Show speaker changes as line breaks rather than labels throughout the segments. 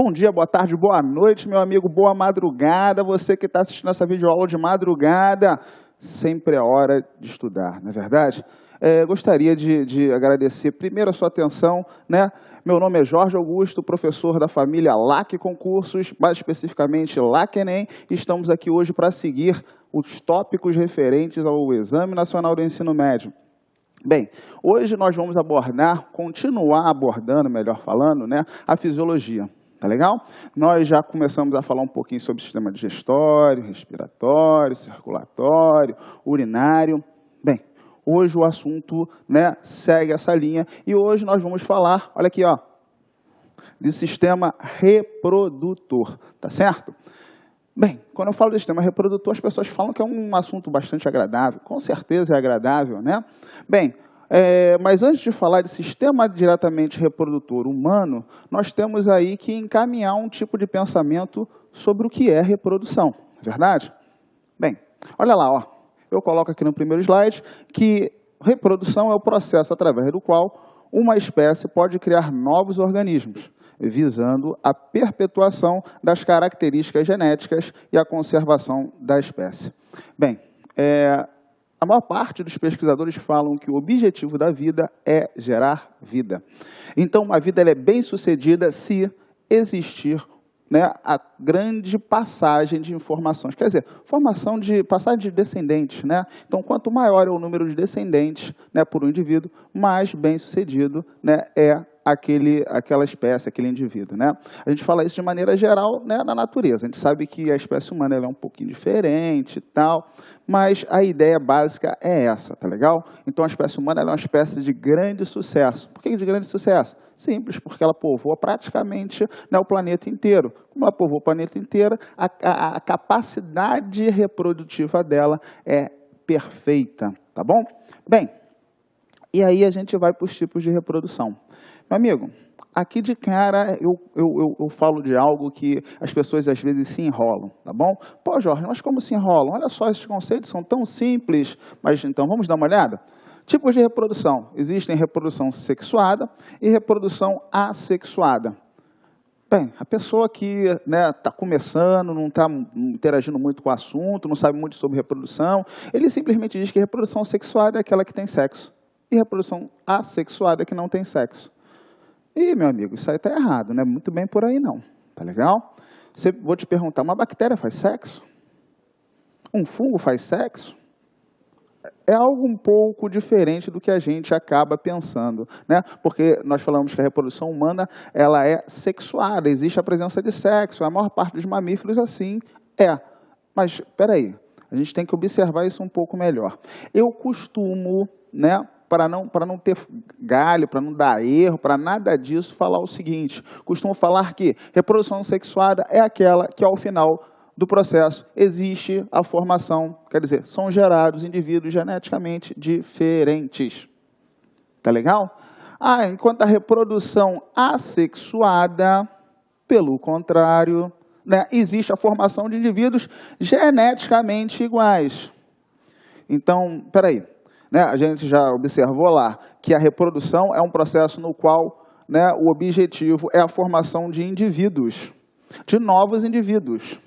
Bom dia, boa tarde, boa noite, meu amigo, boa madrugada. Você que está assistindo essa videoaula de madrugada, sempre é hora de estudar, não é verdade? Gostaria de agradecer primeiro a sua atenção, né? Meu nome é Jorge Augusto, professor da família LAC Concursos, mais especificamente LAC Enem, e estamos aqui hoje para seguir os tópicos referentes ao Exame Nacional do Ensino Médio. Bem, hoje nós vamos continuar abordando, melhor falando, né, a fisiologia. Tá legal? Nós já começamos a falar um pouquinho sobre o sistema digestório, respiratório, circulatório, urinário. Bem, hoje o assunto, né, segue essa linha e hoje nós vamos falar, olha aqui, ó, de sistema reprodutor, tá certo? Bem, quando eu falo de sistema reprodutor, as pessoas falam que é um assunto bastante agradável. Com certeza é agradável, né? Bem, mas antes de falar de sistema diretamente reprodutor humano, nós temos aí que encaminhar um tipo de pensamento sobre o que é reprodução, não é verdade? Bem, olha lá, ó, eu coloco aqui no primeiro slide que reprodução é o processo através do qual uma espécie pode criar novos organismos, visando a perpetuação das características genéticas e a conservação da espécie. Bem, a maior parte dos pesquisadores falam que o objetivo da vida é gerar vida. Então, uma vida ela é bem-sucedida se existir, né, a grande passagem de informações. Quer dizer, passagem de descendentes. Né? Então, quanto maior é o número de descendentes, né, por um indivíduo, mais bem-sucedido, né, é aquela espécie, aquele indivíduo. Né? A gente fala isso de maneira geral, né, na natureza. A gente sabe que a espécie humana ela é um pouquinho diferente e tal, mas a ideia básica é essa, tá legal? Então, a espécie humana ela é uma espécie de grande sucesso. Por que de grande sucesso? Simples, porque ela povoa praticamente, né, o planeta inteiro. Como ela povoa o planeta inteiro, a capacidade reprodutiva dela é perfeita, tá bom? Bem, e aí a gente vai para os tipos de reprodução. Meu amigo, aqui de cara eu falo de algo que as pessoas às vezes se enrolam, tá bom? Pô, Jorge, mas como se enrolam? Olha só, esses conceitos são tão simples, mas então vamos dar uma olhada? Tipos de reprodução. Existem reprodução sexuada e reprodução assexuada. Bem, a pessoa que está começando, não está interagindo muito com o assunto, não sabe muito sobre reprodução, ele simplesmente diz que reprodução sexuada é aquela que tem sexo e reprodução assexuada é que não tem sexo. E, meu amigo, isso aí está errado, não é muito bem por aí não, tá legal? Vou te perguntar, uma bactéria faz sexo? Um fungo faz sexo? É algo um pouco diferente do que a gente acaba pensando, né? Porque nós falamos que a reprodução humana ela é sexuada, existe a presença de sexo, a maior parte dos mamíferos assim é. Mas, espera aí, a gente tem que observar isso um pouco melhor. Eu costumo, né, para não ter galho, para não dar erro, para nada disso, falar o seguinte, costumo falar que reprodução sexuada é aquela que ao final do processo existe a formação, quer dizer, são gerados indivíduos geneticamente diferentes. Tá legal? Enquanto a reprodução assexuada, pelo contrário, né, existe a formação de indivíduos geneticamente iguais. Então, peraí, né, a gente já observou lá que a reprodução é um processo no qual, né, o objetivo é a formação de indivíduos, de novos indivíduos.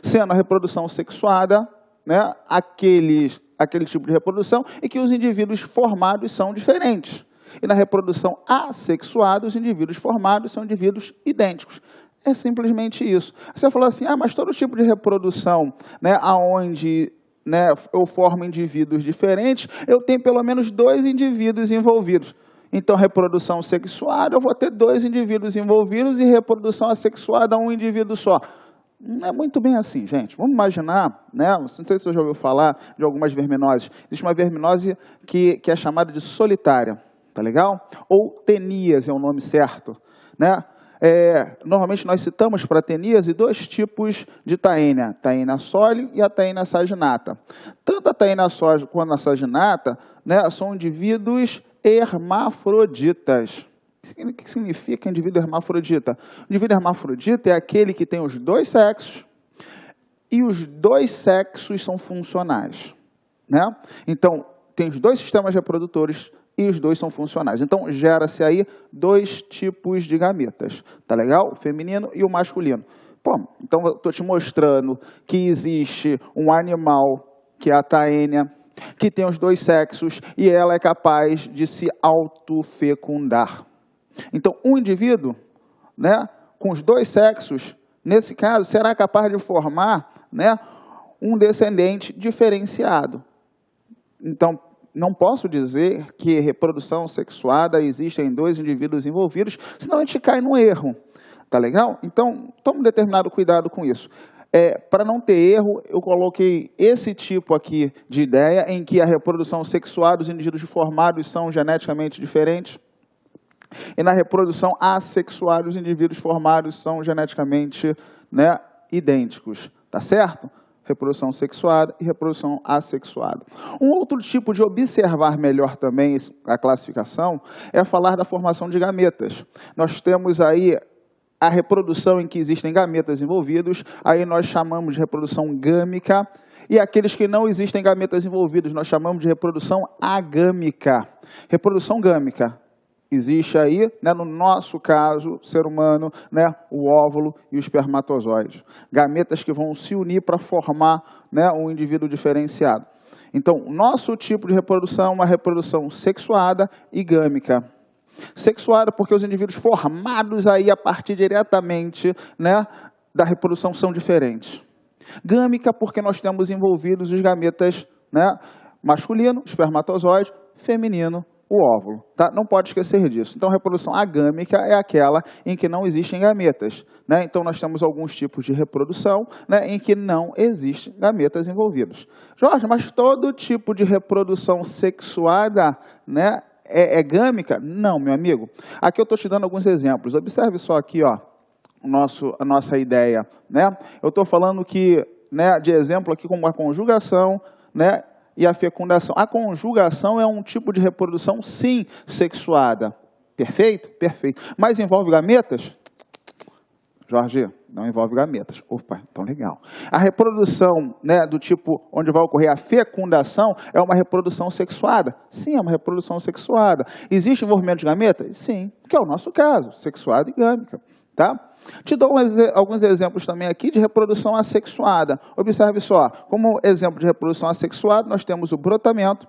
Sendo a reprodução sexuada, né, aquele tipo de reprodução em que os indivíduos formados são diferentes. E na reprodução assexuada, os indivíduos formados são indivíduos idênticos. É simplesmente isso. Você falou assim, mas todo tipo de reprodução, né, onde, né, eu formo indivíduos diferentes, eu tenho pelo menos 2 indivíduos envolvidos. Então, reprodução sexuada, eu vou ter 2 indivíduos envolvidos e reprodução assexuada, 1 indivíduo só. Não é muito bem assim, gente. Vamos imaginar, né? Não sei se você já ouviu falar de algumas verminoses. Existe uma verminose que é chamada de solitária, tá legal? Ou teníase é o nome certo, né? Normalmente nós citamos para teníase 2 tipos de taenia, taenia soli e a taenia saginata. Tanto a taenia soli quanto a saginata, né, são indivíduos hermafroditas. O que significa indivíduo hermafrodita? O indivíduo hermafrodita é aquele que tem os 2 sexos e os 2 sexos são funcionais. Né? Então, tem os 2 sistemas reprodutores e os dois são funcionais. Então, gera-se aí dois tipos de gametas, tá legal? O feminino e o masculino. Pô, então eu estou te mostrando que existe um animal, que é a taênia, que tem os dois sexos e ela é capaz de se autofecundar. Então, um indivíduo, né, com os dois sexos, nesse caso, será capaz de formar, né, um descendente diferenciado. Então, não posso dizer que reprodução sexuada existe em dois indivíduos envolvidos, senão a gente cai no erro. Tá legal? Então, tome um determinado cuidado com isso. Para não ter erro, eu coloquei esse tipo aqui de ideia, em que a reprodução sexuada dos indivíduos formados são geneticamente diferentes, e na reprodução assexuada os indivíduos formados são geneticamente, né, idênticos. Tá certo? Reprodução sexuada e reprodução assexuada. Um outro tipo de observar melhor também a classificação é falar da formação de gametas. Nós temos aí a reprodução em que existem gametas envolvidos, aí nós chamamos de reprodução gâmica, e aqueles que não existem gametas envolvidos, nós chamamos de reprodução agâmica. Reprodução gâmica. Existe aí, né, no nosso caso, ser humano, né, o óvulo e o espermatozoide. Gametas que vão se unir para formar, né, um indivíduo diferenciado. Então, o nosso tipo de reprodução é uma reprodução sexuada e gâmica. Sexuada porque os indivíduos formados aí a partir diretamente, né, da reprodução são diferentes. Gâmica porque nós temos envolvidos os gametas, né, masculino, espermatozoide, feminino, o óvulo. Tá? Não pode esquecer disso. Então, a reprodução agâmica é aquela em que não existem gametas. Né? Então, nós temos alguns tipos de reprodução, né, em que não existem gametas envolvidos. Jorge, mas todo tipo de reprodução sexuada, né, é gâmica? Não, meu amigo. Aqui eu estou te dando alguns exemplos. Observe só aqui, ó, a nossa ideia. Né? Eu estou falando que, né, de exemplo aqui como a conjugação, né, e a fecundação. A conjugação é um tipo de reprodução, sim, sexuada. Perfeito? Perfeito. Mas envolve gametas? Jorge, não envolve gametas. Opa, então legal. A reprodução, né, do tipo onde vai ocorrer a fecundação é uma reprodução sexuada? Sim, é uma reprodução sexuada. Existe envolvimento de gametas? Sim, que é o nosso caso, sexuada e gâmica. Tá? Te dou alguns exemplos também aqui de reprodução assexuada. Observe só, como exemplo de reprodução assexuada, nós temos o brotamento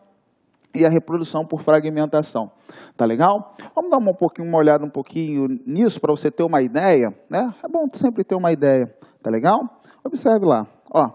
e a reprodução por fragmentação. Tá legal? Vamos dar uma olhada um pouquinho nisso para você ter uma ideia, né? É bom sempre ter uma ideia. Tá legal? Observe lá. Ó,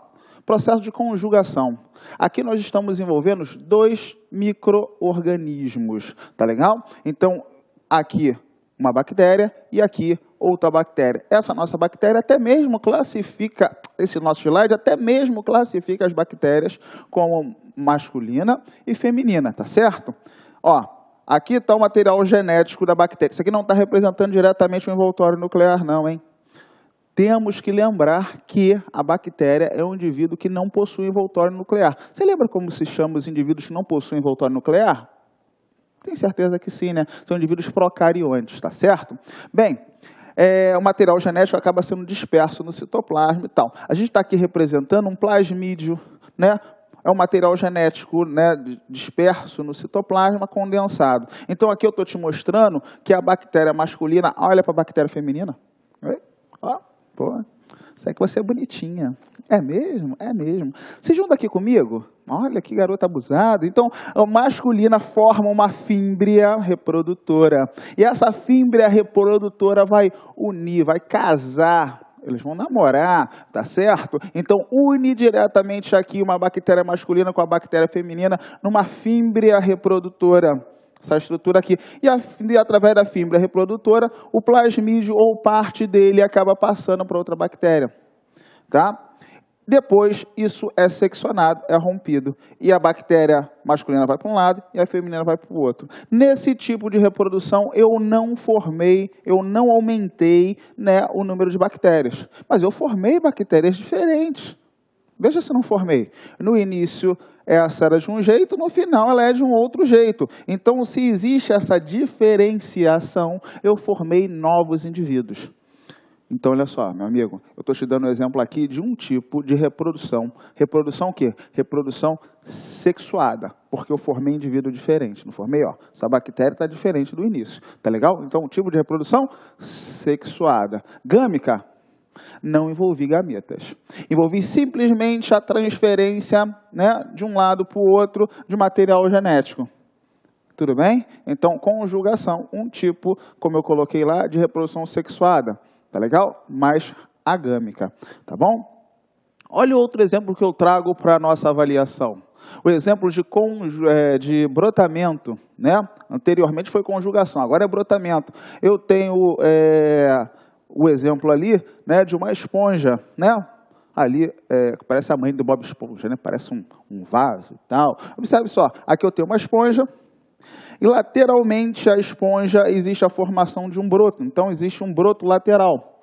processo de conjugação. Aqui nós estamos envolvendo dois micro-organismos. Tá legal? Então, aqui uma bactéria e aqui outra bactéria. Essa nossa bactéria até mesmo classifica, esse nosso slide até mesmo classifica as bactérias como masculina e feminina, tá certo? Ó, aqui está o material genético da bactéria. Isso aqui não está representando diretamente o envoltório nuclear, não, hein? Temos que lembrar que a bactéria é um indivíduo que não possui envoltório nuclear. Você lembra como se chama os indivíduos que não possuem envoltório nuclear? Tem certeza que sim, né? São indivíduos procariontes, tá certo? Bem, o material genético acaba sendo disperso no citoplasma e tal. A gente está aqui representando um plasmídio, né? É um material genético, né, disperso no citoplasma, condensado. Então, aqui eu estou te mostrando que a bactéria masculina, olha para a bactéria feminina. Ó, pô, isso que você é bonitinha. É mesmo? É mesmo. Se junta aqui comigo. Olha que garota abusada. Então, a masculina forma uma fímbria reprodutora. E essa fímbria reprodutora vai unir, vai casar. Eles vão namorar, tá certo? Então, une diretamente aqui uma bactéria masculina com a bactéria feminina numa fímbria reprodutora. Essa estrutura aqui. E através da fímbria reprodutora, o plasmídio ou parte dele acaba passando para outra bactéria. Tá? Depois, isso é seccionado, é rompido. E a bactéria masculina vai para um lado e a feminina vai para o outro. Nesse tipo de reprodução, eu não formei, eu não aumentei, né, o número de bactérias. Mas eu formei bactérias diferentes. Veja se não formei. No início, essa era de um jeito, no final ela é de um outro jeito. Então, se existe essa diferenciação, eu formei novos indivíduos. Então, olha só, meu amigo, eu estou te dando um exemplo aqui de um tipo de reprodução. Reprodução o quê? Reprodução sexuada, porque eu formei indivíduo diferente, não formei? Ó, essa bactéria está diferente do início, tá legal? Então, um tipo de reprodução sexuada. Gâmica, não envolvi gametas. Envolvi simplesmente a transferência, né, de um lado para o outro de material genético. Tudo bem? Então, conjugação, um tipo, como eu coloquei lá, de reprodução sexuada. Tá legal? Mais agâmica, tá bom? Olha outro exemplo que eu trago para a nossa avaliação. O exemplo de brotamento, né? Anteriormente foi conjugação, agora é brotamento. Eu tenho o exemplo ali, né, de uma esponja, né? Ali, parece a mãe do Bob Esponja, né? Parece um vaso e tal. Observe só, aqui eu tenho uma esponja, e lateralmente à esponja existe a formação de um broto. Então, existe um broto lateral.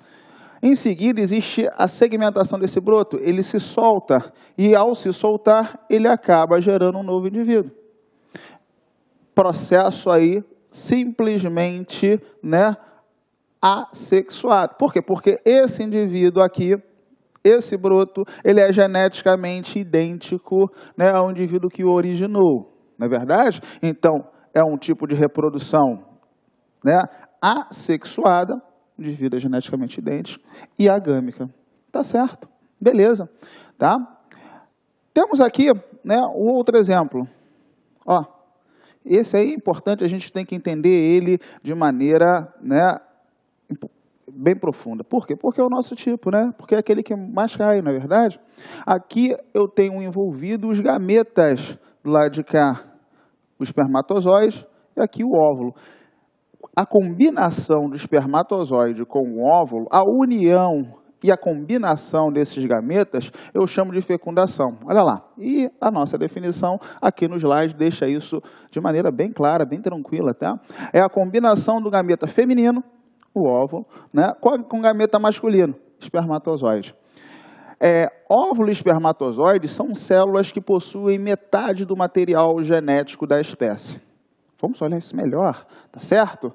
Em seguida, existe a segmentação desse broto. Ele se solta e, ao se soltar, ele acaba gerando um novo indivíduo. Processo aí simplesmente, né, assexuado. Por quê? Porque esse indivíduo aqui, esse broto, ele é geneticamente idêntico, né, ao indivíduo que o originou. Não é verdade? Então, é um tipo de reprodução, né, assexuada, de vida geneticamente idêntica, e agâmica. Tá certo? Beleza. Tá? Temos aqui, né, um outro exemplo. Ó, esse aí é importante, a gente tem que entender ele de maneira, né, bem profunda. Por quê? Porque é o nosso tipo, né? Porque é aquele que mais cai, não é verdade? Aqui eu tenho envolvido os gametas do lado de cá, o espermatozoide, e aqui o óvulo. A combinação do espermatozoide com o óvulo, a união e a combinação desses gametas, eu chamo de fecundação. Olha lá. E a nossa definição aqui no slide deixa isso de maneira bem clara, bem tranquila, tá? É a combinação do gameta feminino, o óvulo, né, com o gameta masculino, espermatozoide. Óvulo e espermatozoide são células que possuem metade do material genético da espécie. Vamos olhar isso melhor, tá certo?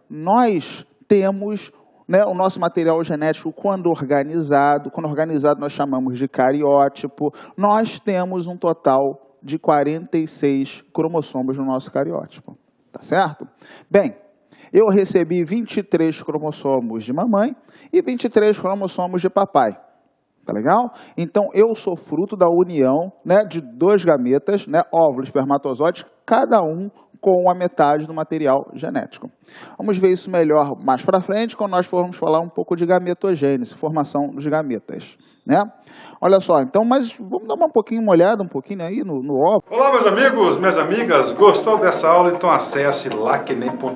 Nós temos, né, o nosso material genético quando organizado nós chamamos de cariótipo. Nós temos um total de 46 cromossomos no nosso cariótipo, tá certo? Bem, eu recebi 23 cromossomos de mamãe e 23 cromossomos de papai. Tá legal? Então, eu sou fruto da união, né, de dois gametas, né, óvulo e espermatozoide, cada um com a metade do material genético. Vamos ver isso melhor mais para frente, quando nós formos falar um pouco de gametogênese, formação dos gametas, né? Olha só, então, mas vamos dar uma olhada aí no óvulo.
Olá, meus amigos, minhas amigas, gostou dessa aula? Então acesse lacnem.com.br,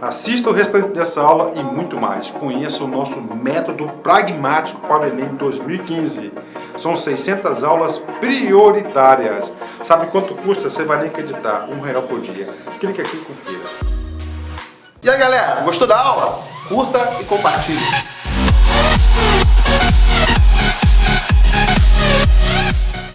assista o restante dessa aula e muito mais. Conheça o nosso método pragmático para o Enem 2015. São 600 aulas prioritárias. Sabe quanto custa? Você vai nem acreditar, R$1 por dia. Clique aqui e confira.
E aí, galera, gostou da aula? Curta e compartilhe.